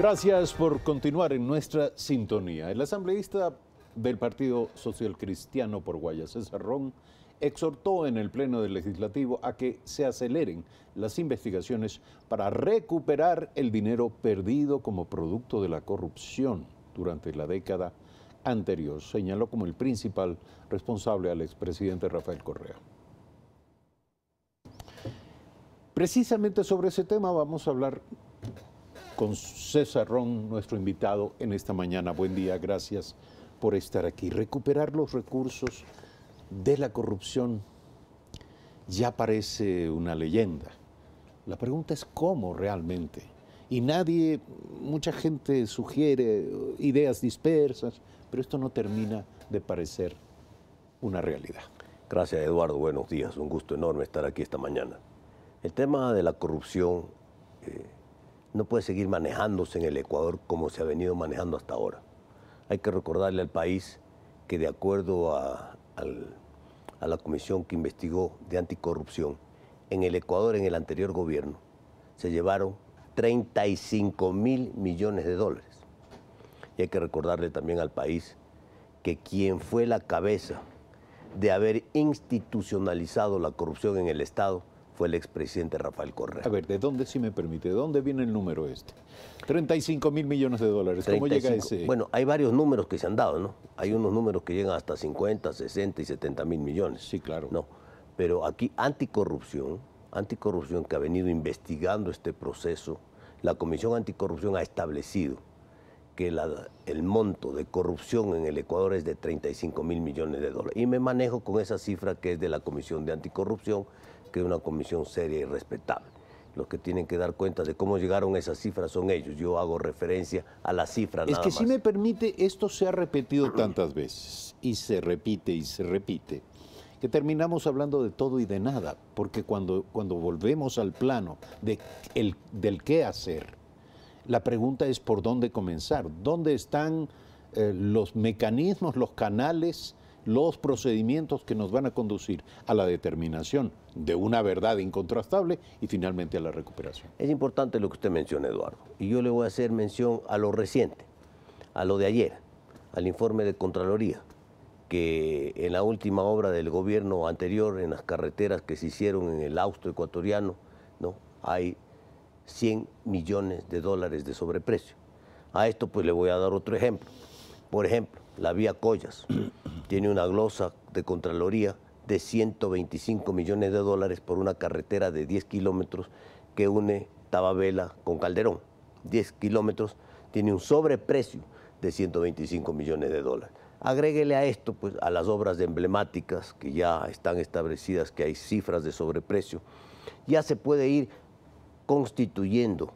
Gracias por continuar en nuestra sintonía. El asambleísta del Partido Social Cristiano por Guayas, César Ron, exhortó en el Pleno del Legislativo a que se aceleren las investigaciones para recuperar el dinero perdido como producto de la corrupción durante la década anterior. Señaló como el principal responsable al expresidente Rafael Correa. Precisamente sobre ese tema vamos a hablar con César Ron, nuestro invitado en esta mañana. Buen día, gracias por estar aquí. Recuperar los recursos de la corrupción ya parece una leyenda. La pregunta es cómo realmente. Y mucha gente sugiere ideas dispersas, pero esto no termina de parecer una realidad. Gracias, Eduardo. Buenos días. Un gusto enorme estar aquí esta mañana. El tema de la corrupción no puede seguir manejándose en el Ecuador como se ha venido manejando hasta ahora. Hay que recordarle al país que de acuerdo a la comisión que investigó de anticorrupción, en el Ecuador, en el anterior gobierno, se llevaron 35.000 millones de dólares. Y hay que recordarle también al país que quien fue la cabeza de haber institucionalizado la corrupción en el Estado fue el expresidente Rafael Correa. A ver, ¿de dónde, si me permite, de dónde viene el número este? 35.000 millones de dólares, ¿cómo 35, llega ese? Bueno, hay varios números que se han dado, ¿no? Hay unos números que llegan hasta 50, 60 y 70 mil millones. Sí, claro. No, pero aquí anticorrupción que ha venido investigando este proceso, la Comisión Anticorrupción ha establecido que el monto de corrupción en el Ecuador es de 35.000 millones de dólares. Y me manejo con esa cifra que es de la Comisión de Anticorrupción, que es una comisión seria y respetable. Los que tienen que dar cuenta de cómo llegaron a esas cifras son ellos. Yo hago referencia a la cifra nada más. Es que si me permite, esto se ha repetido tantas veces, y se repite, que terminamos hablando de todo y de nada, porque cuando volvemos al plano del qué hacer, la pregunta es por dónde comenzar, dónde están los mecanismos, los canales, los procedimientos que nos van a conducir a la determinación de una verdad incontrastable y finalmente a la recuperación. Es importante lo que usted menciona, Eduardo, y yo le voy a hacer mención a lo reciente, a lo de ayer, al informe de Contraloría, que en la última obra del gobierno anterior, en las carreteras que se hicieron en el Austro ecuatoriano, ¿no?, hay 100 millones de dólares de sobreprecio. A esto pues le voy a dar otro ejemplo. Por ejemplo, la vía Collas tiene una glosa de Contraloría de 125 millones de dólares por una carretera de 10 kilómetros que une Tababela con Calderón. 10 kilómetros tiene un sobreprecio de 125 millones de dólares. Agréguele a esto, pues, a las obras emblemáticas que ya están establecidas, que hay cifras de sobreprecio. Ya se puede ir constituyendo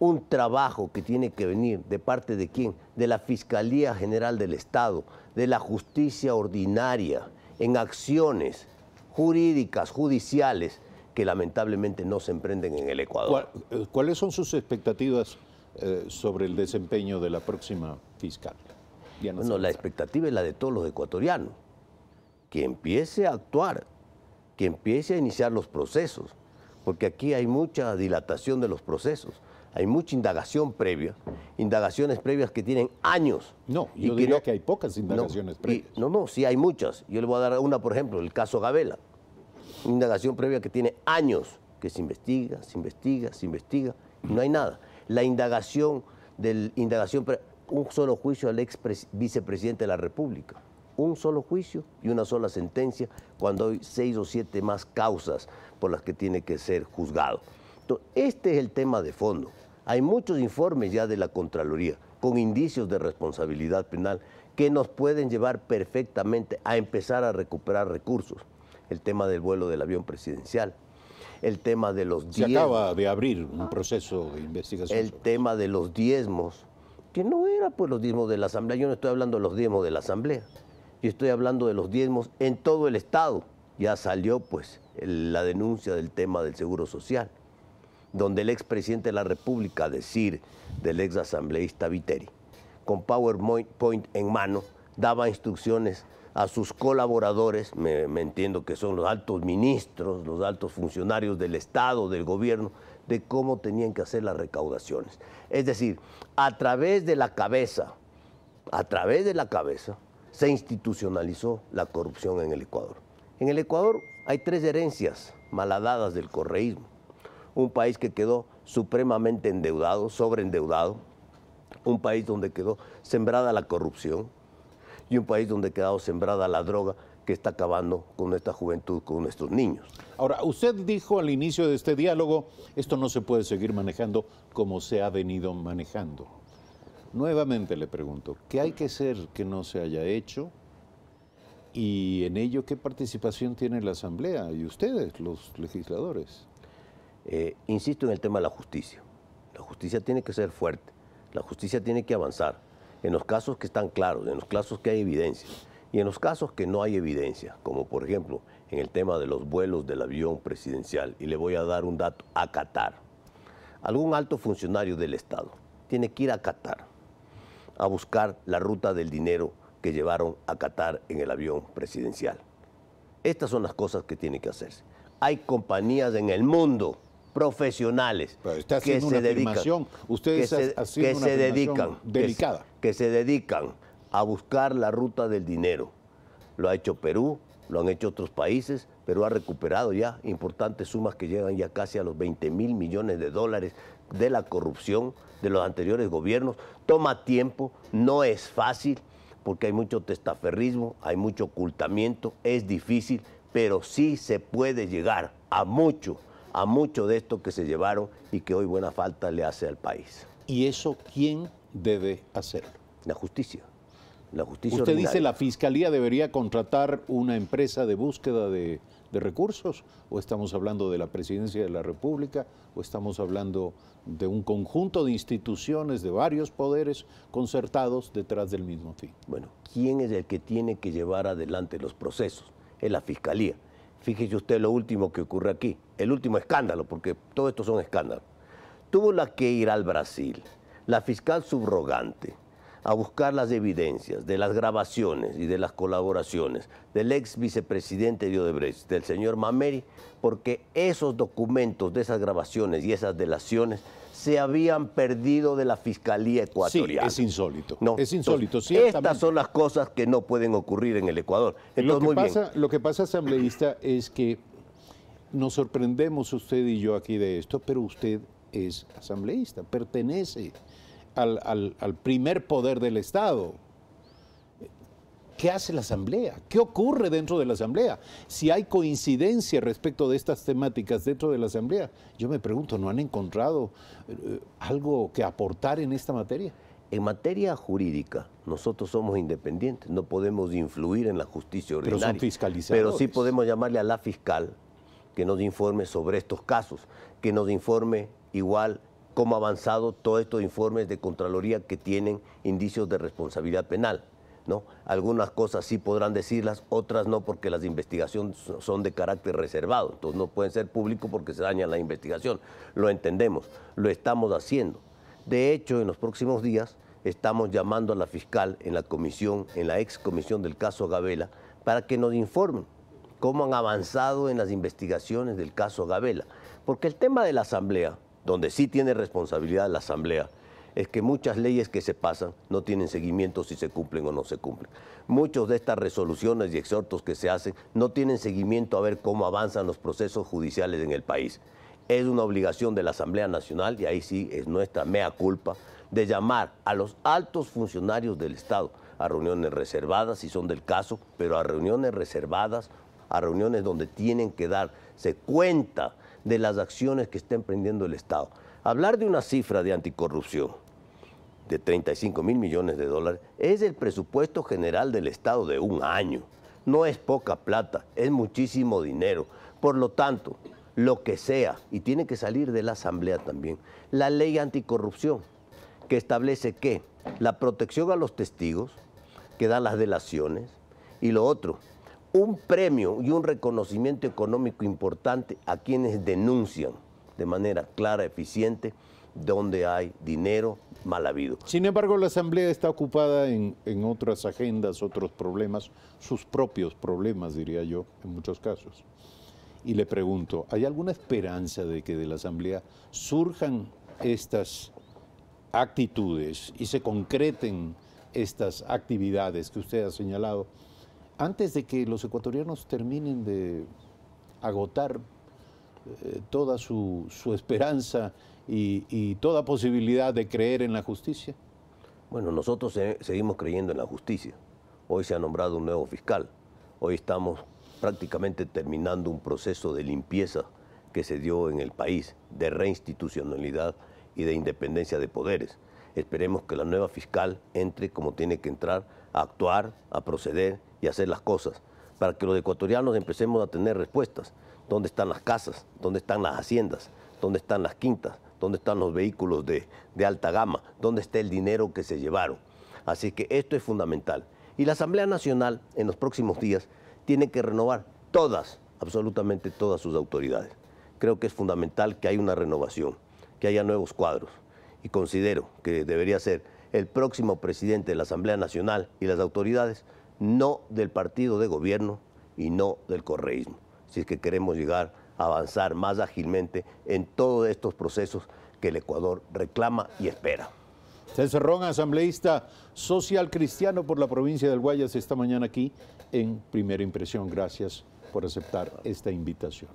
un trabajo que tiene que venir de parte de quién, de la Fiscalía General del Estado, de la justicia ordinaria, en acciones jurídicas, judiciales, que lamentablemente no se emprenden en el Ecuador. ¿Cuáles son sus expectativas sobre el desempeño de la próxima fiscal? Bueno, la expectativa es la de todos los ecuatorianos, que empiece a actuar, que empiece a iniciar los procesos, porque aquí hay mucha dilatación de los procesos. Hay mucha indagación previa, indagaciones previas que tienen años. No, yo diría que hay pocas indagaciones previas. Sí hay muchas. Yo le voy a dar una, por ejemplo, el caso Gabela. Una indagación previa que tiene años, que se investiga, y no hay nada. La indagación un solo juicio al ex vicepresidente de la República. Un solo juicio y una sola sentencia, cuando hay 6 o 7 más causas por las que tiene que ser juzgado. Entonces, este es el tema de fondo. Hay muchos informes ya de la Contraloría con indicios de responsabilidad penal que nos pueden llevar perfectamente a empezar a recuperar recursos. El tema del vuelo del avión presidencial, el tema de los diezmos. Se acaba de abrir un proceso de investigación. El tema de los diezmos, que no era pues los diezmos de la Asamblea. Yo no estoy hablando de los diezmos de la Asamblea. Yo estoy hablando de los diezmos en todo el Estado. Ya salió pues la denuncia del tema del Seguro Social, donde el expresidente de la República, a decir del exasambleísta Viteri, con PowerPoint en mano, daba instrucciones a sus colaboradores, me entiendo que son los altos ministros, los altos funcionarios del Estado, del gobierno, de cómo tenían que hacer las recaudaciones. Es decir, a través de la cabeza, se institucionalizó la corrupción en el Ecuador. En el Ecuador hay 3 herencias malhadadas del correísmo. Un país que quedó supremamente endeudado, sobreendeudado, un país donde quedó sembrada la corrupción y un país donde quedó sembrada la droga que está acabando con nuestra juventud, con nuestros niños. Ahora, usted dijo al inicio de este diálogo, esto no se puede seguir manejando como se ha venido manejando. Nuevamente le pregunto, ¿qué hay que hacer que no se haya hecho? Y en ello, ¿qué participación tiene la Asamblea y ustedes, los legisladores? Insisto en el tema de la justicia. La justicia tiene que ser fuerte, la justicia tiene que avanzar. En los casos que están claros, en los casos que hay evidencia, y en los casos que no hay evidencia, como por ejemplo en el tema de los vuelos del avión presidencial, y le voy a dar un dato, a Qatar. Algún alto funcionario del Estado tiene que ir a Qatar a buscar la ruta del dinero que llevaron a Qatar en el avión presidencial. Estas son las cosas que tienen que hacerse. Hay compañías en el mundo profesionales que se dedican, delicada, que se dedican a buscar la ruta del dinero. Lo ha hecho Perú, lo han hecho otros países. Perú ha recuperado ya importantes sumas que llegan ya casi a los 20.000 millones de dólares de la corrupción de los anteriores gobiernos. Toma tiempo, no es fácil, porque hay mucho testaferrismo, hay mucho ocultamiento, es difícil, pero sí se puede llegar a mucho de esto que se llevaron y que hoy buena falta le hace al país. ¿Y eso quién debe hacerlo? La justicia. La justicia ¿Usted ordinaria. dice la Fiscalía debería contratar una empresa de búsqueda de recursos? ¿O estamos hablando de la Presidencia de la República? ¿O estamos hablando de un conjunto de instituciones, de varios poderes concertados detrás del mismo fin? Bueno, ¿quién es el que tiene que llevar adelante los procesos? Es la Fiscalía. Fíjese usted lo último que ocurre aquí, el último escándalo, porque todo esto son escándalos. Tuvo que ir al Brasil, la fiscal subrogante, a buscar las evidencias de las grabaciones y de las colaboraciones del ex vicepresidente de Odebrecht, del señor Mameri, porque esos documentos de esas grabaciones y esas delaciones se habían perdido de la Fiscalía Ecuatoriana. Sí, es insólito. No, es insólito. Entonces, estas son las cosas que no pueden ocurrir en el Ecuador. Entonces, lo que pasa, asambleísta, es que nos sorprendemos usted y yo aquí de esto, pero usted es asambleísta, pertenece al primer poder del Estado. ¿Qué hace la Asamblea? ¿Qué ocurre dentro de la Asamblea? Si hay coincidencia respecto de estas temáticas dentro de la Asamblea, yo me pregunto, ¿no han encontrado algo que aportar en esta materia? En materia jurídica, nosotros somos independientes, no podemos influir en la justicia ordinaria. Pero son fiscalizadores. Pero sí podemos llamarle a la fiscal que nos informe sobre estos casos, que nos informe igual cómo ha avanzado todos estos informes de Contraloría que tienen indicios de responsabilidad penal, ¿no? Algunas cosas sí podrán decirlas, otras no, porque las investigaciones son de carácter reservado, entonces no pueden ser públicos porque se daña la investigación. Lo entendemos, lo estamos haciendo. De hecho, en los próximos días estamos llamando a la fiscal en la comisión, en la ex comisión del caso Gabela, para que nos informen cómo han avanzado en las investigaciones del caso Gabela. Porque el tema de la Asamblea, donde sí tiene responsabilidad la Asamblea, es que muchas leyes que se pasan no tienen seguimiento si se cumplen o no se cumplen. Muchas de estas resoluciones y exhortos que se hacen no tienen seguimiento a ver cómo avanzan los procesos judiciales en el país. Es una obligación de la Asamblea Nacional, y ahí sí es nuestra mea culpa, de llamar a los altos funcionarios del Estado a reuniones reservadas, si son del caso, pero a reuniones reservadas, a reuniones donde tienen que darse cuenta de las acciones que está emprendiendo el Estado. Hablar de una cifra de anticorrupción de 35.000 millones de dólares es el presupuesto general del Estado de un año. No es poca plata, es muchísimo dinero. Por lo tanto, lo que sea, y tiene que salir de la Asamblea también, la ley anticorrupción, que establece que la protección a los testigos, que dan las delaciones, y lo otro, un premio y un reconocimiento económico importante a quienes denuncian de manera clara, eficiente, donde hay dinero mal habido. Sin embargo, la Asamblea está ocupada en otras agendas, otros problemas, sus propios problemas, diría yo, en muchos casos. Y le pregunto, ¿hay alguna esperanza de que de la Asamblea surjan estas actitudes y se concreten estas actividades que usted ha señalado antes de que los ecuatorianos terminen de agotar toda su esperanza y toda posibilidad de creer en la justicia? Bueno, nosotros seguimos creyendo en la justicia. Hoy se ha nombrado un nuevo fiscal. Hoy estamos prácticamente terminando un proceso de limpieza que se dio en el país, de reinstitucionalidad y de independencia de poderes. Esperemos que la nueva fiscal entre como tiene que entrar, a actuar, a proceder y a hacer las cosas, para que los ecuatorianos empecemos a tener respuestas. ¿Dónde están las casas? ¿Dónde están las haciendas? ¿Dónde están las quintas? ¿Dónde están los vehículos de alta gama? ¿Dónde está el dinero que se llevaron? Así que esto es fundamental. Y la Asamblea Nacional en los próximos días tiene que renovar todas, absolutamente todas sus autoridades. Creo que es fundamental que haya una renovación, que haya nuevos cuadros. Y considero que debería ser el próximo presidente de la Asamblea Nacional y las autoridades, no del partido de gobierno y no del correísmo. Si es que queremos llegar a avanzar más ágilmente en todos estos procesos que el Ecuador reclama y espera. César Ron, asambleísta social cristiano por la provincia del Guayas, esta mañana aquí en Primera Impresión. Gracias por aceptar esta invitación.